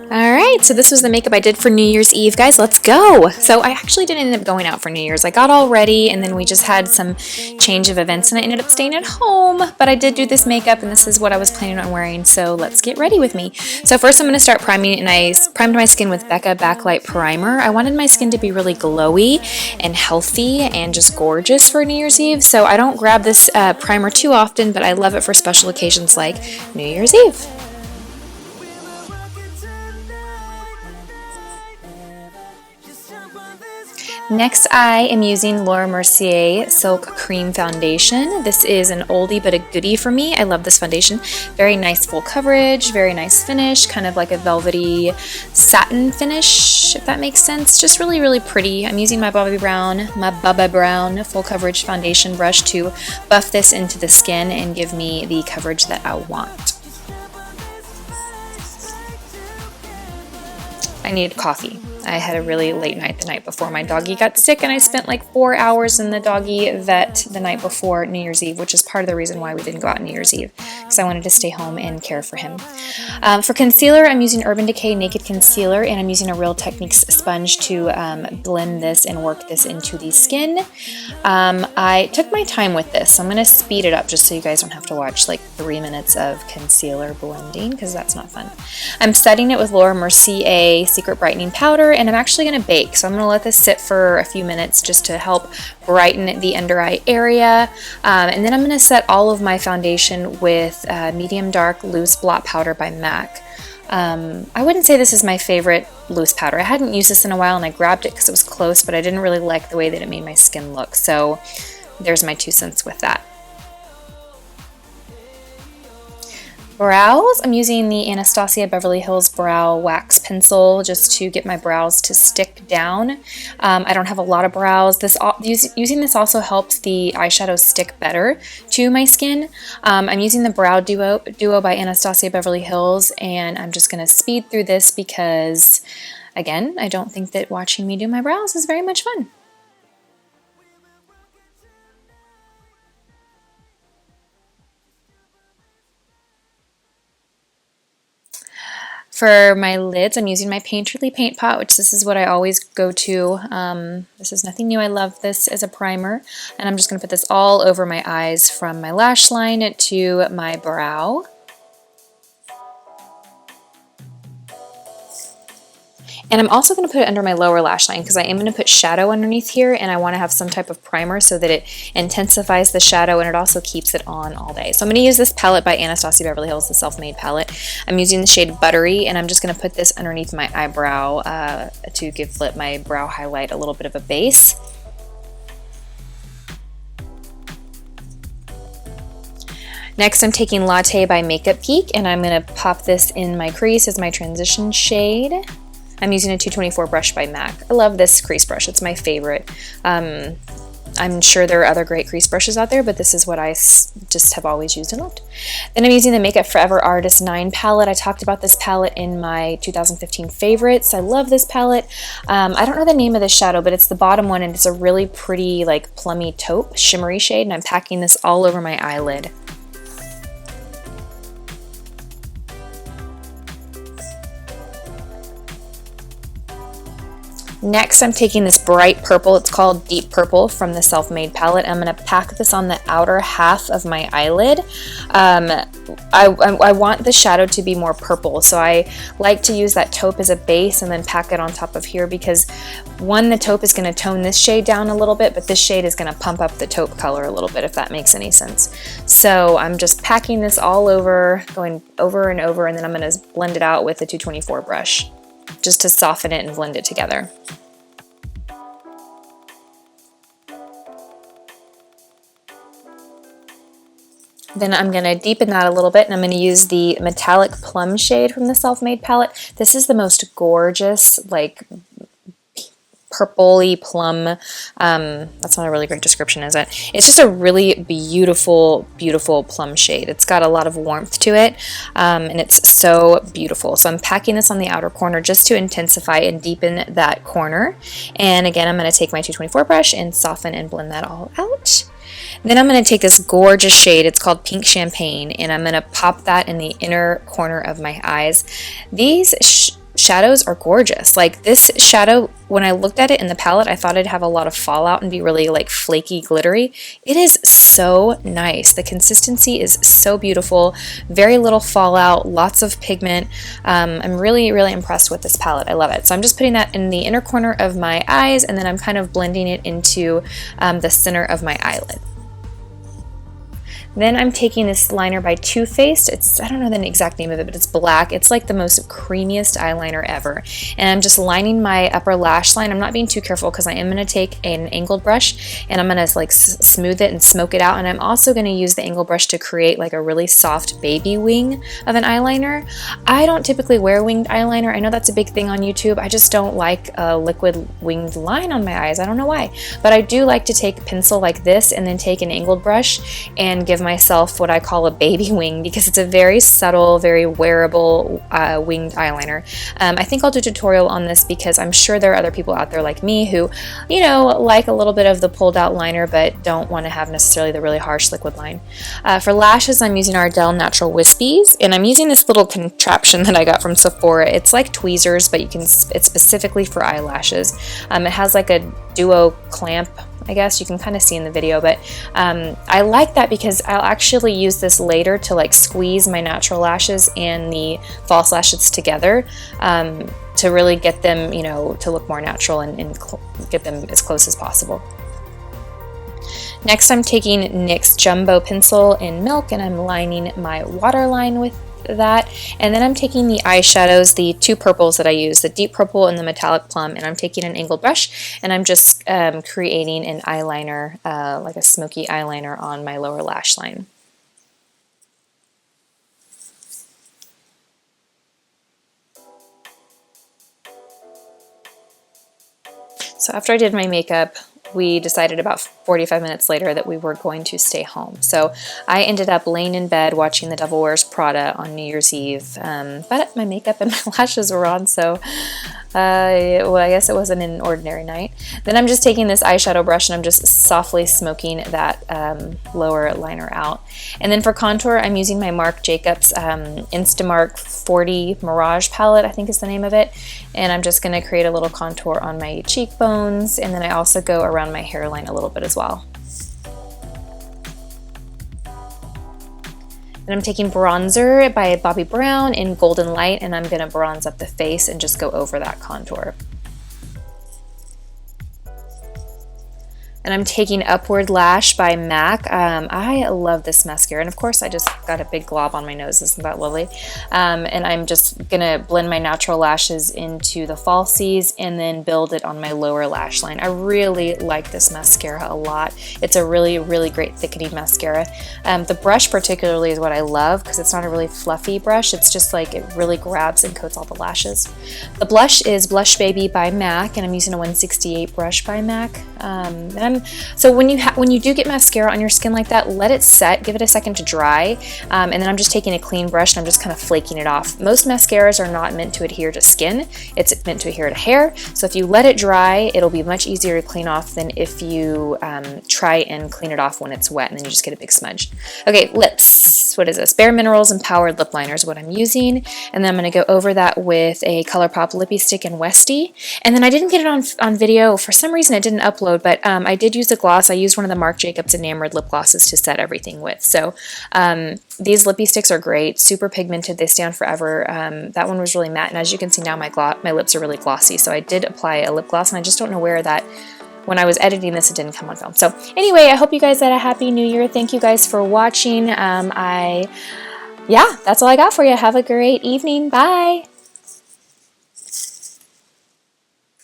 Alright, so this was the makeup I did for New Year's Eve. Guys, let's go! So I actually didn't end up going out for New Year's. I got all ready and then we just had some change of events and I ended up staying at home. But I did do this makeup and this is what I was planning on wearing, so let's get ready with me. So first I'm going to start priming, and I primed my skin with Becca Backlight Primer. I wanted my skin to be really glowy and healthy and just gorgeous for New Year's Eve, so I don't grab this primer too often, but I love it for special occasions like New Year's Eve. Next, I am using Laura Mercier Silk Cream Foundation. This is an oldie but a goodie for me. I love this foundation. Very nice full coverage, very nice finish, kind of like a velvety satin finish, if that makes sense. Just really, really pretty. I'm using my Bobbi Brown full coverage foundation brush to buff this into the skin and give me the coverage that I want. I need coffee. I had a really late night the night before my doggy got sick, and I spent like 4 hours in the doggy vet the night before New Year's Eve, which is part of the reason why we didn't go out New Year's Eve, because I wanted to stay home and care for him. For concealer, I'm using Urban Decay Naked Concealer, and I'm using a Real Techniques sponge to blend this and work this into the skin. I took my time with this, so I'm going to speed it up just so you guys don't have to watch like 3 minutes of concealer blending, because that's not fun. I'm setting it with Laura Mercier Secret Brightening Powder, and I'm actually going to bake, so I'm going to let this sit for a few minutes just to help brighten the under eye area, and then I'm going to set all of my foundation with Medium Dark Loose Blot Powder by MAC. I wouldn't say this is my favorite loose powder. I hadn't used this in a while and I grabbed it because it was close, but I didn't really like the way that it made my skin look, so there's my 2 cents with that. Brows, I'm using the Anastasia Beverly Hills Brow Wax Pencil just to get my brows to stick down. I don't have a lot of brows. Using this also helps the eyeshadow stick better to my skin. I'm using the Brow Duo by Anastasia Beverly Hills, and I'm just going to speed through this because, again, I don't think that watching me do my brows is very much fun. For my lids, I'm using my Painterly Paint Pot, which this is what I always go to. This is nothing new. I love this as a primer. And I'm just going to put this all over my eyes from my lash line to my brow. And I'm also going to put it under my lower lash line because I am going to put shadow underneath here, and I want to have some type of primer so that it intensifies the shadow and it also keeps it on all day. So I'm going to use this palette by Anastasia Beverly Hills, the Self-Made palette. I'm using the shade Buttery, and I'm just going to put this underneath my eyebrow to give my brow highlight a little bit of a base. Next, I'm taking Latte by Makeup Geek, and I'm going to pop this in my crease as my transition shade. I'm using a 224 brush by MAC. I love this crease brush. It's my favorite. I'm sure there are other great crease brushes out there, but this is what I just have always used and loved. Then I'm using the Makeup Forever Artist 9 palette. I talked about this palette in my 2015 favorites. I love this palette. I don't know the name of the shadow, but it's the bottom one, and it's a really pretty, like, plummy taupe, shimmery shade, and I'm packing this all over my eyelid. Next, I'm taking this bright purple. It's called Deep Purple from the Self-Made palette. I'm going to pack this on the outer half of my eyelid. I want the shadow to be more purple, so I like to use that taupe as a base and then pack it on top of here because, one, the taupe is going to tone this shade down a little bit, but this shade is going to pump up the taupe color a little bit, if that makes any sense. So I'm just packing this all over, going over and over, and then I'm going to blend it out with a 224 brush, just to soften it and blend it together. Then I'm going to deepen that a little bit, and I'm going to use the Metallic Plum shade from the Self-Made palette. This is the most gorgeous, like, purpley plum. That's not a really great description, is it? It's just a really beautiful, beautiful plum shade. It's got a lot of warmth to it, and it's so beautiful. So I'm packing this on the outer corner just to intensify and deepen that corner. And again, I'm going to take my 224 brush and soften and blend that all out. Then I'm going to take this gorgeous shade, it's called Pink Champagne, and I'm going to pop that in the inner corner of my eyes. These shadows are gorgeous. Like this shadow, when I looked at it in the palette, I thought it'd have a lot of fallout and be really like flaky, glittery. It is so nice. The consistency is so beautiful. Very little fallout, lots of pigment. I'm really, really impressed with this palette. I love it. So I'm just putting that in the inner corner of my eyes, and then I'm kind of blending it into the center of my eyelid. Then I'm taking this liner by Too Faced. I don't know the exact name of it, but it's black. It's like the most creamiest eyeliner ever. And I'm just lining my upper lash line. I'm not being too careful because I am going to take an angled brush and I'm going to like smooth it and smoke it out. And I'm also going to use the angled brush to create like a really soft baby wing of an eyeliner. I don't typically wear winged eyeliner. I know that's a big thing on YouTube. I just don't like a liquid winged line on my eyes. I don't know why. But I do like to take a pencil like this and then take an angled brush and give myself what I call a baby wing, because it's a very subtle, very wearable winged eyeliner. I think I'll do a tutorial on this because I'm sure there are other people out there like me who, you know, like a little bit of the pulled out liner but don't want to have necessarily the really harsh liquid line. For lashes, I'm using Ardell Natural Wispies, and I'm using this little contraption that I got from Sephora. It's like tweezers, but it's specifically for eyelashes. It has like a duo clamp, I guess you can kind of see in the video, but I like that because I'll actually use this later to like squeeze my natural lashes and the false lashes together to really get them, you know, to look more natural and get them as close as possible. Next, I'm taking NYX Jumbo Pencil in Milk and I'm lining my waterline with that, and then I'm taking the eyeshadows, the two purples that I use, the deep purple and the metallic plum, and I'm taking an angled brush and I'm just creating an eyeliner, like a smoky eyeliner on my lower lash line. So after I did my makeup, we decided about 45 minutes later that we were going to stay home. So I ended up laying in bed watching The Devil Wears Prada on New Year's Eve, but my makeup and my lashes were on, so well, I guess it wasn't an ordinary night. Then I'm just taking this eyeshadow brush and I'm just softly smoking that lower liner out. And then for contour, I'm using my Marc Jacobs Instamarc 40 Mirage palette, I think is the name of it. And I'm just going to create a little contour on my cheekbones, and then I also go around my hairline a little bit as well. And I'm taking bronzer by Bobbi Brown in Golden Light, and I'm going to bronze up the face and just go over that contour. And I'm taking Upward Lash by MAC. I love this mascara, and of course I just got a big glob on my nose. Isn't that lovely? And I'm just gonna blend my natural lashes into the falsies and then build it on my lower lash line. I really like this mascara a lot. It's a really, really great thickening mascara. The brush particularly is what I love because it's not a really fluffy brush. It's just like it really grabs and coats all the lashes. The blush is Blushbaby by MAC, and I'm using a 168 brush by MAC. So when you do get mascara on your skin like that, let it set, give it a second to dry, and then I'm just taking a clean brush and I'm just kind of flaking it off. Most mascaras are not meant to adhere to skin, it's meant to adhere to hair, so if you let it dry, it'll be much easier to clean off than if you try and clean it off when it's wet and then you just get a big smudge. Okay, lips. What is this? Bare Minerals Empowered Lip Liner is what I'm using, and then I'm going to go over that with a ColourPop Lippie stick in Westie, and then I didn't get it on video. For some reason it didn't upload, but I did use a gloss. I used one of the Marc Jacobs Enamored Lip Glosses to set everything with. So these Lippie sticks are great, super pigmented, they stay on forever. That one was really matte, and as you can see now my lips are really glossy, so I did apply a lip gloss, and I just don't know where that, when I was editing this, it didn't come on film. So anyway, I hope you guys had a happy new year. Thank you guys for watching. Yeah, that's all I got for you. Have a great evening. Bye.